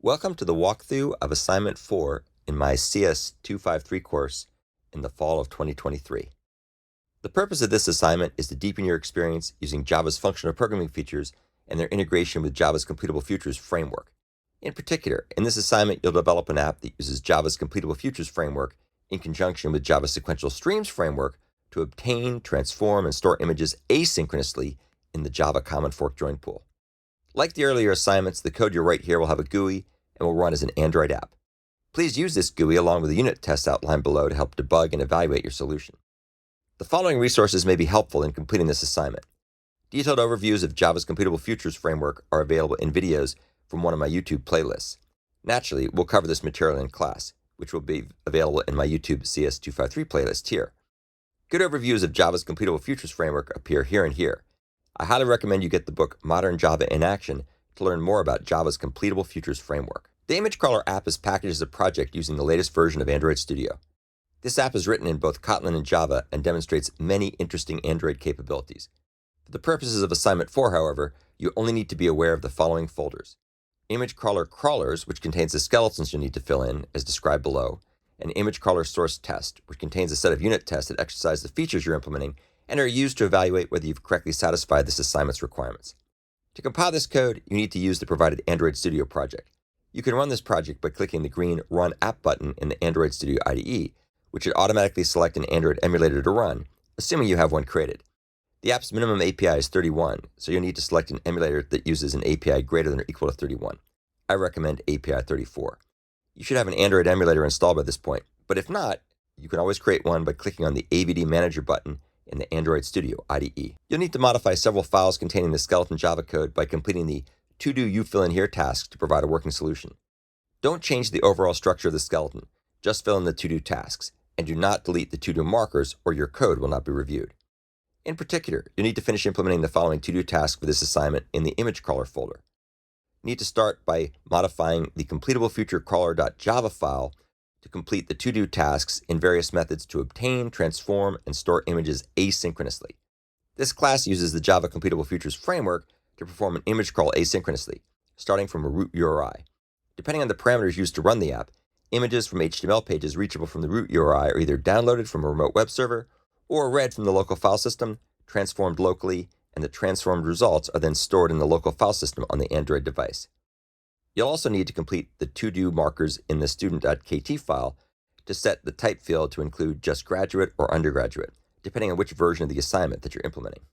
Welcome to the walkthrough of Assignment 4 in my CS253 course in the fall of 2023. The purpose of this assignment is to deepen your experience using Java's functional programming features and their integration with Java's Completable Futures framework. In particular, in this assignment, you'll develop an app that uses Java's Completable Futures framework in conjunction with Java's Sequential Streams framework to obtain, transform, and store images asynchronously in the Java Common Fork Join pool. Like the earlier assignments, the code you'll write here will have a GUI and will run as an Android app. Please use this GUI along with the unit tests outlined below to help debug and evaluate your solution. The following resources may be helpful in completing this assignment. Detailed overviews of Java's Completable Futures framework are available in videos from one of my YouTube playlists. Naturally, we'll cover this material in class, which will be available in my YouTube CS253 playlist here. Good overviews of Java's Completable Futures framework appear here and here. I highly recommend you get the book Modern Java in Action to learn more about Java's Completable Futures framework. The Image Crawler app is packaged as a project using the latest version of Android Studio. This app is written in both Kotlin and Java and demonstrates many interesting Android capabilities. For the purposes of Assignment 4, however, you only need to be aware of the following folders: Image Crawler Crawlers, which contains the skeletons you'll need to fill in, as described below, and Image Crawler Source Test, which contains a set of unit tests that exercise the features you're implementing and are used to evaluate whether you've correctly satisfied this assignment's requirements. To compile this code, you need to use the provided Android Studio project. You can run this project by clicking the green Run App button in the Android Studio IDE, which should automatically select an Android emulator to run, assuming you have one created. The app's minimum API is 31, so you'll need to select an emulator that uses an API greater than or equal to 31. I recommend API 34. You should have an Android emulator installed by this point, but if not, you can always create one by clicking on the AVD Manager button in the Android Studio IDE. You'll need to modify several files containing the skeleton Java code by completing the to-do you fill in here task to provide a working solution. Don't change the overall structure of the skeleton, just fill in the to-do tasks, and do not delete the to-do markers or your code will not be reviewed. In particular, you'll need to finish implementing the following to-do tasks for this assignment in the Image Crawler folder. You need to start by modifying the completable future crawler.java file to complete the to-do tasks in various methods to obtain, transform, and store images asynchronously. This class uses the Java Completable Futures framework to perform an image crawl asynchronously, starting from a root URI. Depending on the parameters used to run the app, images from HTML pages reachable from the root URI are either downloaded from a remote web server or read from the local file system, transformed locally, and the transformed results are then stored in the local file system on the Android device. You'll also need to complete the to-do markers in the student.kt file to set the type field to include just graduate or undergraduate, depending on which version of the assignment that you're implementing.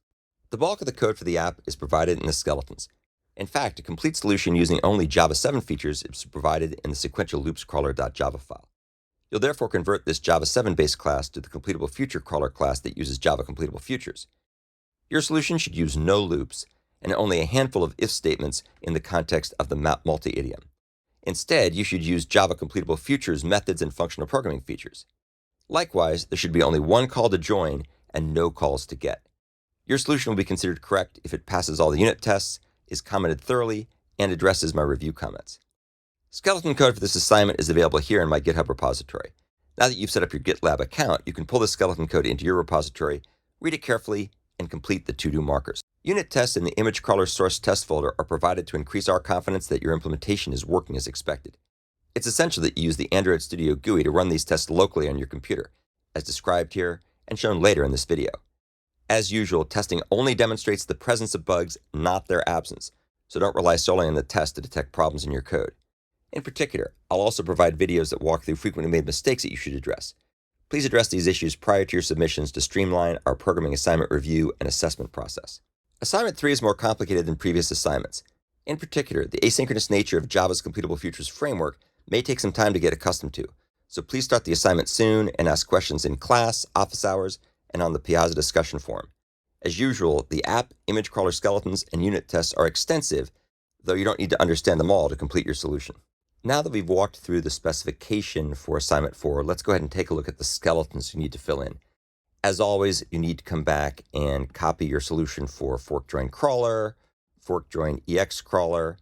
The bulk of the code for the app is provided in the skeletons. In fact, a complete solution using only Java 7 features is provided in the sequential loops crawler.java file. You'll therefore convert this Java 7-based class to the Completable Future Crawler class that uses Java Completable Futures. Your solution should use no loops and only a handful of if statements in the context of the multi-idiom. Instead, you should use Java Completable Futures methods and functional programming features. Likewise, there should be only one call to join and no calls to get. Your solution will be considered correct if it passes all the unit tests, is commented thoroughly, and addresses my review comments. Skeleton code for this assignment is available here in my GitHub repository. Now that you've set up your GitLab account, you can pull the skeleton code into your repository, read it carefully, and complete the to-do markers. Unit tests in the Image Crawler Source Test folder are provided to increase our confidence that your implementation is working as expected. It's essential that you use the Android Studio GUI to run these tests locally on your computer, as described here and shown later in this video. As usual, testing only demonstrates the presence of bugs, not their absence, so don't rely solely on the test to detect problems in your code. In particular, I'll also provide videos that walk through frequently made mistakes that you should address. Please address these issues prior to your submissions to streamline our programming assignment review and assessment process. Assignment 3 is more complicated than previous assignments. In particular, the asynchronous nature of Java's Completable Futures framework may take some time to get accustomed to, so please start the assignment soon and ask questions in class, office hours, and on the Piazza discussion forum. As usual, the app, image crawler skeletons, and unit tests are extensive, though you don't need to understand them all to complete your solution. Now that we've walked through the specification for Assignment 4, let's go ahead and take a look at the skeletons you need to fill in. As always, you need to come back and copy your solution for fork join crawler, fork join EX crawler,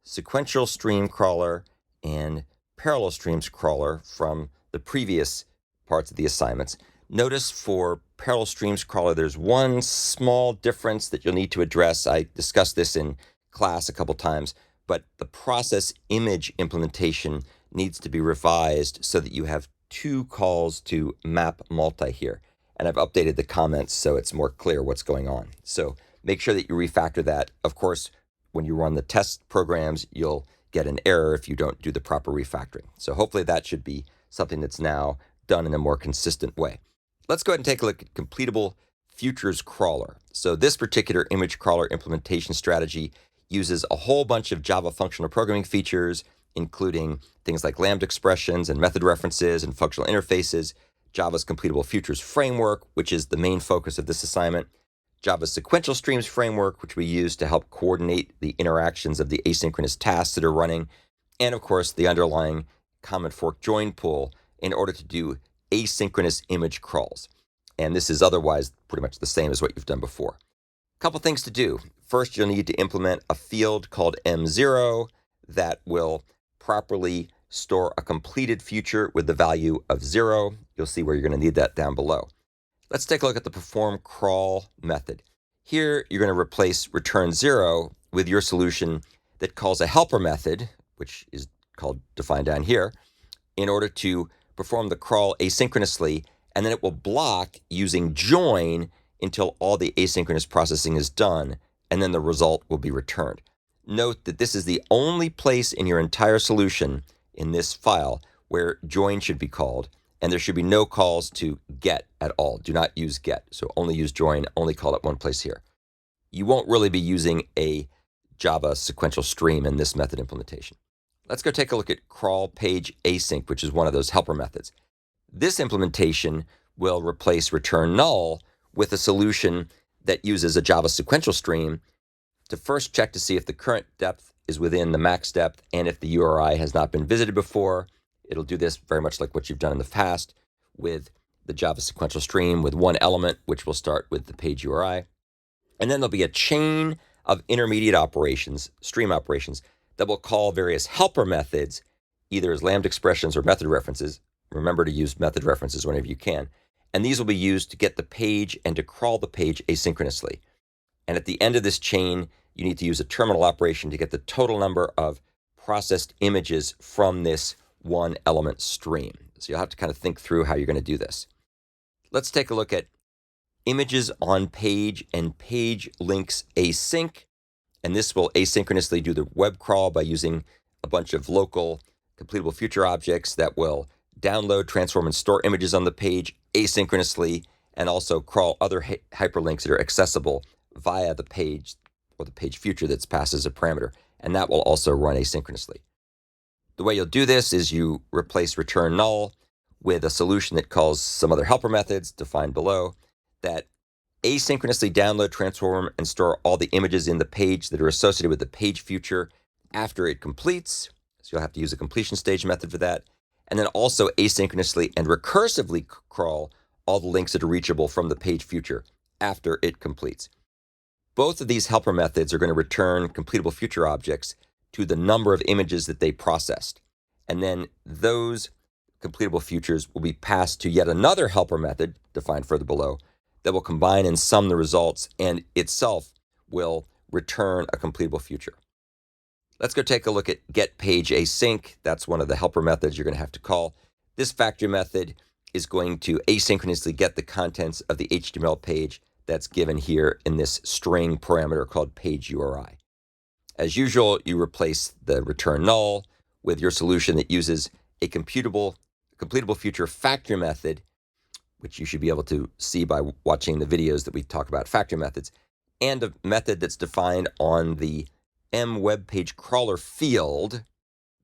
sequential stream crawler, and parallel streams crawler from the previous parts of the assignments. Notice for parallel streams crawler, there's one small difference that you'll need to address. I discussed this in class a couple times, but the process image implementation needs to be revised so that you have two calls to map multi here. And I've updated the comments so it's more clear what's going on. So make sure that you refactor that. Of course, when you run the test programs, you'll get an error if you don't do the proper refactoring. So hopefully that should be something that's now done in a more consistent way. Let's go ahead and take a look at completable futures crawler. So this particular image crawler implementation strategy uses a whole bunch of Java functional programming features, including things like lambda expressions and method references and functional interfaces, Java's completable futures framework, which is the main focus of this assignment, Java's sequential streams framework, which we use to help coordinate the interactions of the asynchronous tasks that are running, and of course the underlying common fork join pool in order to do asynchronous image crawls. And this is otherwise pretty much the same as what you've done before. A couple things to do. First, you'll need to implement a field called M0 that will properly store a completed future with the value of 0. You'll see where you're going to need that down below. Let's take a look at the perform crawl method. Here, you're going to replace return 0 with your solution that calls a helper method, which is called defined down here, in order to perform the crawl asynchronously, and then it will block using join until all the asynchronous processing is done, and then the result will be returned. Note that this is the only place in your entire solution in this file where join should be called, and there should be no calls to get at all. Do not use get, so only use join, only call it one place here. You won't really be using a Java sequential stream in this method implementation. Let's go take a look at crawl page async, which is one of those helper methods. This implementation will replace return null with a solution that uses a Java sequential stream to first check to see if the current depth is within the max depth and if the URI has not been visited before. It'll do this very much like what you've done in the past with the Java sequential stream with one element, which will start with the page URI. And then there'll be a chain of intermediate operations, stream operations, that will call various helper methods, either as lambda expressions or method references. Remember to use method references whenever you can. And these will be used to get the page and to crawl the page asynchronously. And at the end of this chain, you need to use a terminal operation to get the total number of processed images from this one element stream. So you'll have to kind of think through how you're going to do this. Let's take a look at images on page and page links async. And this will asynchronously do the web crawl by using a bunch of local completable future objects that will download, transform, and store images on the page asynchronously, and also crawl other hyperlinks that are accessible via the page or the page future that's passed as a parameter. And that will also run asynchronously. The way you'll do this is you replace return null with a solution that calls some other helper methods defined below that asynchronously download, transform, and store all the images in the page that are associated with the page future after it completes. So you'll have to use a completion stage method for that. And then also asynchronously and recursively crawl all the links that are reachable from the page future after it completes. Both of these helper methods are going to return completable future objects to the number of images that they processed. And then those completable futures will be passed to yet another helper method defined further below that will combine and sum the results and itself will return a completable future. Let's go take a look at getPageAsync. That's one of the helper methods you're going to have to call. This factory method is going to asynchronously get the contents of the HTML page that's given here in this string parameter called page URI. As usual, you replace the return null with your solution that uses a completable future factory method, which you should be able to see by watching the videos that we talk about factory methods, and a method that's defined on the mWebPageCrawler field,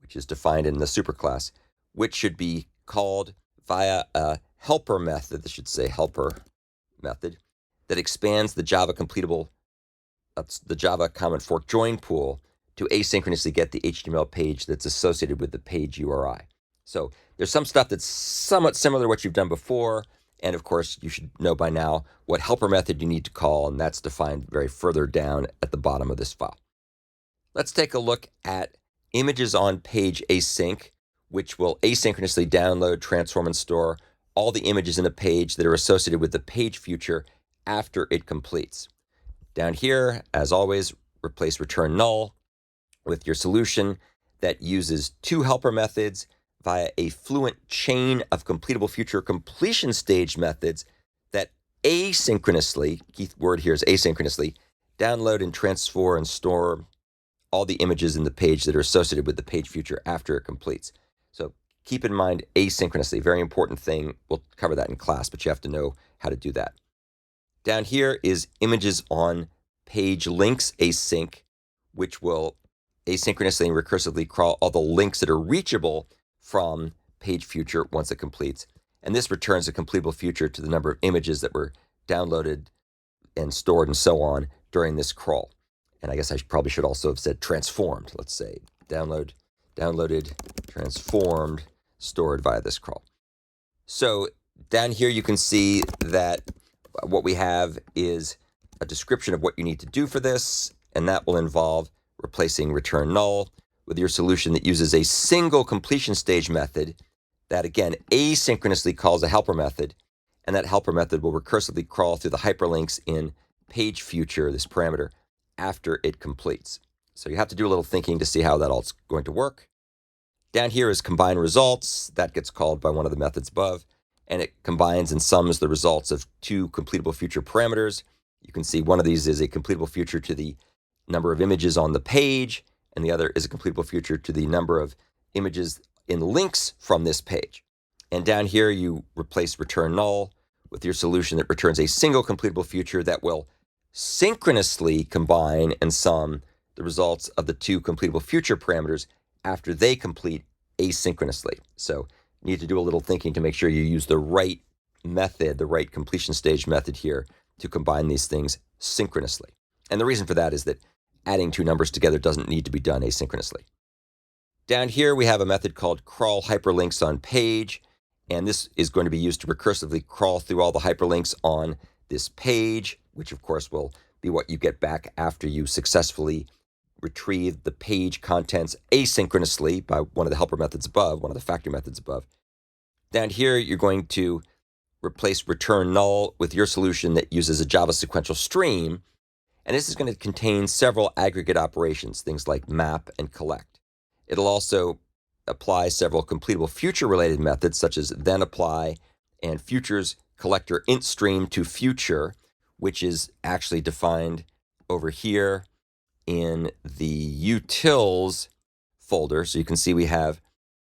which is defined in the superclass, which should be called via a helper method, this should say helper method, that expands the Java completable, that's the Java common fork join pool to asynchronously get the HTML page that's associated with the page URI. So there's some stuff that's somewhat similar to what you've done before. And of course, you should know by now what helper method you need to call, and that's defined very further down at the bottom of this file. Let's take a look at images on page async, which will asynchronously download, transform, and store all the images in a page that are associated with the page future after it completes. Down here, as always, replace return null with your solution that uses two helper methods via a fluent chain of completable future completion stage methods that asynchronously, key word here is asynchronously, download and transfer and store all the images in the page that are associated with the page future after it completes. So keep in mind asynchronously, very important thing. We'll cover that in class, but you have to know how to do that. Down here is images on page links async, which will asynchronously and recursively crawl all the links that are reachable from page future once it completes. And this returns a completable future to the number of images that were downloaded and stored and so on during this crawl. And I guess I probably should also have said transformed. Let's say downloaded, transformed, stored via this crawl. So down here you can see that what we have is a description of what you need to do for this, and that will involve replacing return null with your solution that uses a single completion stage method that, again, asynchronously calls a helper method, and that helper method will recursively crawl through the hyperlinks in page future, this parameter, after it completes. So you have to do a little thinking to see how that all's going to work. Down here is combine results. That gets called by one of the methods above, and it combines and sums the results of two completable future parameters. You can see one of these is a completable future to the number of images on the page, and the other is a completable future to the number of images in links from this page. And down here, you replace return null with your solution that returns a single completable future that will synchronously combine and sum the results of the two completable future parameters after they complete asynchronously. So you need to do a little thinking to make sure you use the right method, the right completion stage method here to combine these things synchronously. And the reason for that is that adding two numbers together doesn't need to be done asynchronously. Down here, we have a method called crawl hyperlinks on page, and this is going to be used to recursively crawl through all the hyperlinks on this page, which of course will be what you get back after you successfully retrieve the page contents asynchronously by one of the helper methods above, one of the factory methods above. Down here, you're going to replace return null with your solution that uses a Java sequential stream, and this is going to contain several aggregate operations, things like map and collect. It'll also apply several completable future related methods such as then apply and futures collector int stream to future, which is actually defined over here in the utils folder. So you can see we have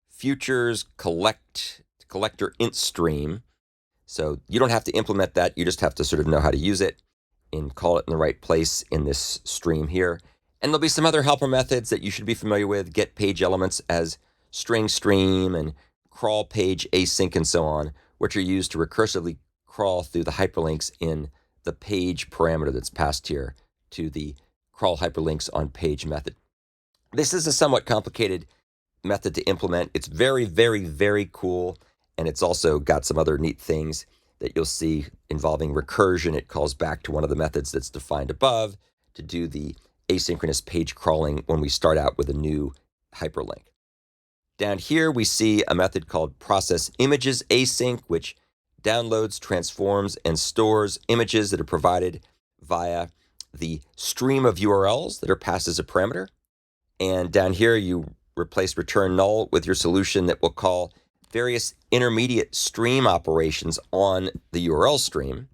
futures collector int stream. So you don't have to implement that. You just have to sort of know how to use it and call it in the right place in this stream here. And there'll be some other helper methods that you should be familiar with, get page elements as string stream and crawl page async and so on, which are used to recursively crawl through the hyperlinks in the page parameter that's passed here to the crawl hyperlinks on page method. This is a somewhat complicated method to implement. It's very, very, very cool. And it's also got some other neat things that you'll see involving recursion. It calls back to one of the methods that's defined above to do the asynchronous page crawling when we start out with a new hyperlink. Down here, we see a method called process images async, which downloads, transforms, and stores images that are provided via the stream of URLs that are passed as a parameter. And down here, you replace return null with your solution that will call various intermediate stream operations on the URL stream,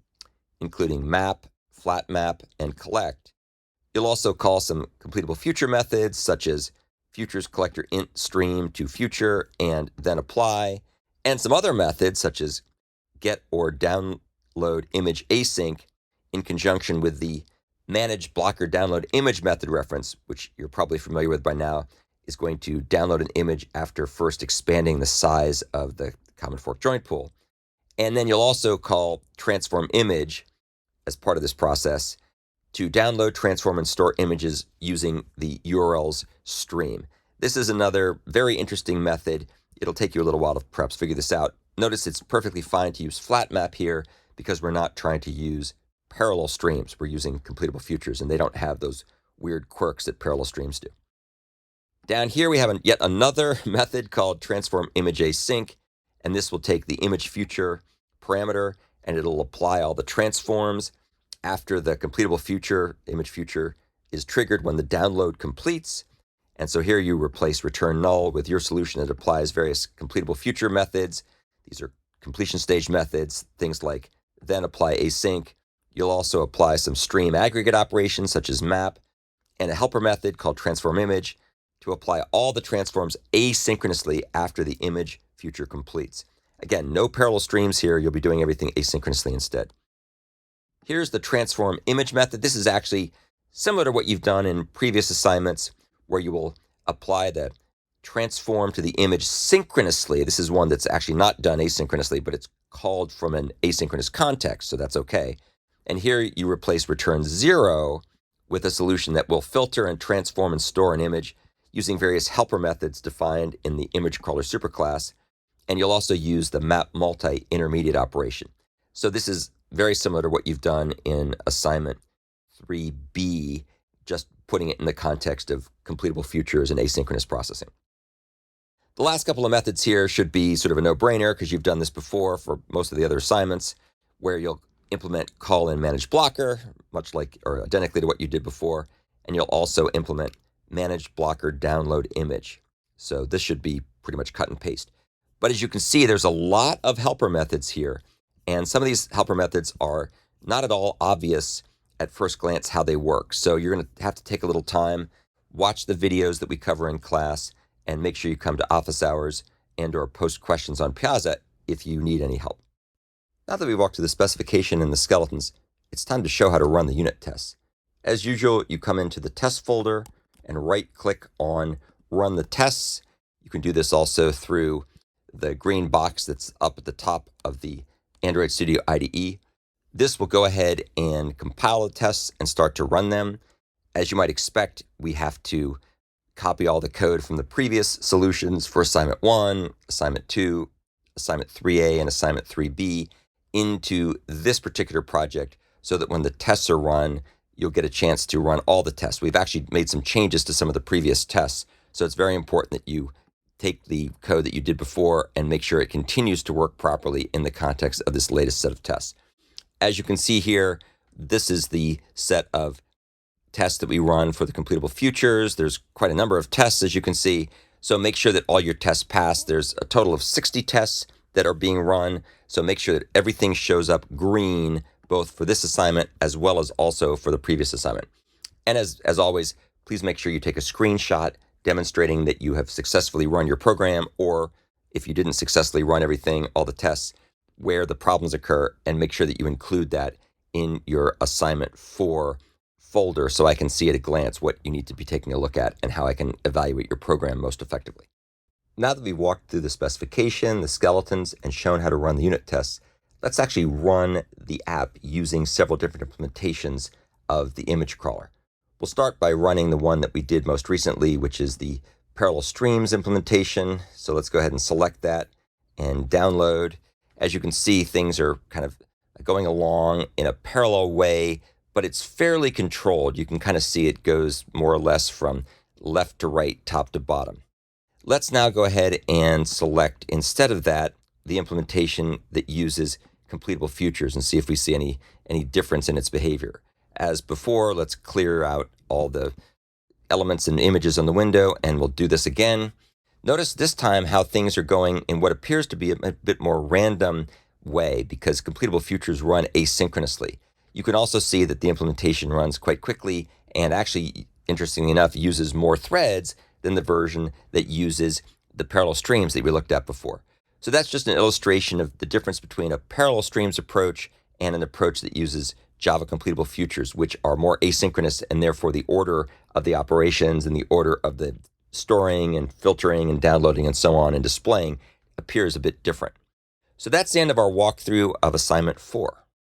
including map, flat map, and collect. You'll also call some completable future methods such as futures collector int stream to future and then apply, and some other methods such as get or download image async in conjunction with the manage blocker download image method reference, which you're probably familiar with by now, is going to download an image after first expanding the size of the common fork joint pool. And then you'll also call transform image as part of this process to download, transform, and store images using the URLs stream. This is another very interesting method. It'll take you a little while to perhaps figure this out. Notice it's perfectly fine to use flat map here because we're not trying to use parallel streams. We're using completable futures, and they don't have those weird quirks that parallel streams do. Down here, we have yet another method called transform image async, and this will take the image future parameter, and it'll apply all the transforms after the completable future, image future, is triggered when the download completes. And so here you replace return null with your solution that applies various completable future methods. These are completion stage methods, things like then apply async. You'll also apply some stream aggregate operations such as map and a helper method called transform image to apply all the transforms asynchronously after the image future completes. Again, no parallel streams here. You'll be doing everything asynchronously instead. Here's the transform image method. This is actually similar to what you've done in previous assignments where you will apply the transform to the image synchronously. This is one that's actually not done asynchronously, but it's called from an asynchronous context, so that's okay. And here you replace return 0 with a solution that will filter and transform and store an image using various helper methods defined in the image crawler superclass. And you'll also use the map multi intermediate operation. So this is very similar to what you've done in assignment 3B, just putting it in the context of completable futures and asynchronous processing. The last couple of methods here should be sort of a no-brainer because you've done this before for most of the other assignments, where you'll implement call in manage blocker, much like or identically to what you did before, and you'll also implement manage blocker download image. So this should be pretty much cut and paste. But as you can see, there's a lot of helper methods here, and some of these helper methods are not at all obvious at first glance how they work. So you're going to have to take a little time, watch the videos that we cover in class, and make sure you come to office hours and or post questions on Piazza if you need any help. Now that we've walked through the specification and the skeletons, it's time to show how to run the unit tests. As usual, you come into the test folder and right-click on Run the Tests. You can do this also through the green box that's up at the top of the Android Studio IDE. This will go ahead and compile the tests and start to run them. As you might expect, we have to copy all the code from the previous solutions for assignment 1, assignment 2, assignment 3A, and assignment 3B into this particular project so that when the tests are run, you'll get a chance to run all the tests. We've actually made some changes to some of the previous tests, so it's very important that you take the code that you did before and make sure it continues to work properly in the context of this latest set of tests. As you can see here, this is the set of tests that we run for the completable futures. There's quite a number of tests, as you can see. So make sure that all your tests pass. There's a total of 60 tests that are being run. So make sure that everything shows up green, both for this assignment as well as also for the previous assignment. And as always, please make sure you take a screenshot demonstrating that you have successfully run your program, or if you didn't successfully run everything, all the tests, where the problems occur, and make sure that you include that in your assignment 4 folder so I can see at a glance what you need to be taking a look at and how I can evaluate your program most effectively. Now that we've walked through the specification, the skeletons, and shown how to run the unit tests, let's actually run the app using several different implementations of the image crawler. We'll start by running the one that we did most recently, which is the parallel streams implementation. So let's go ahead and select that and download. As you can see, things are kind of going along in a parallel way, but it's fairly controlled. You can kind of see it goes more or less from left to right, top to bottom. Let's now go ahead and select, instead of that, the implementation that uses completable futures and see if we see any difference in its behavior. As before, let's clear out all the elements and images on the window, and we'll do this again. Notice this time how things are going in what appears to be a bit more random way because completable futures run asynchronously. You can also see that the implementation runs quite quickly and actually, interestingly enough, uses more threads than the version that uses the parallel streams that we looked at before. So that's just an illustration of the difference between a parallel streams approach and an approach that uses Java completable futures, which are more asynchronous, and therefore the order of the operations and the order of the storing and filtering and downloading and so on and displaying appears a bit different. So that's the end of our walkthrough of assignment 4.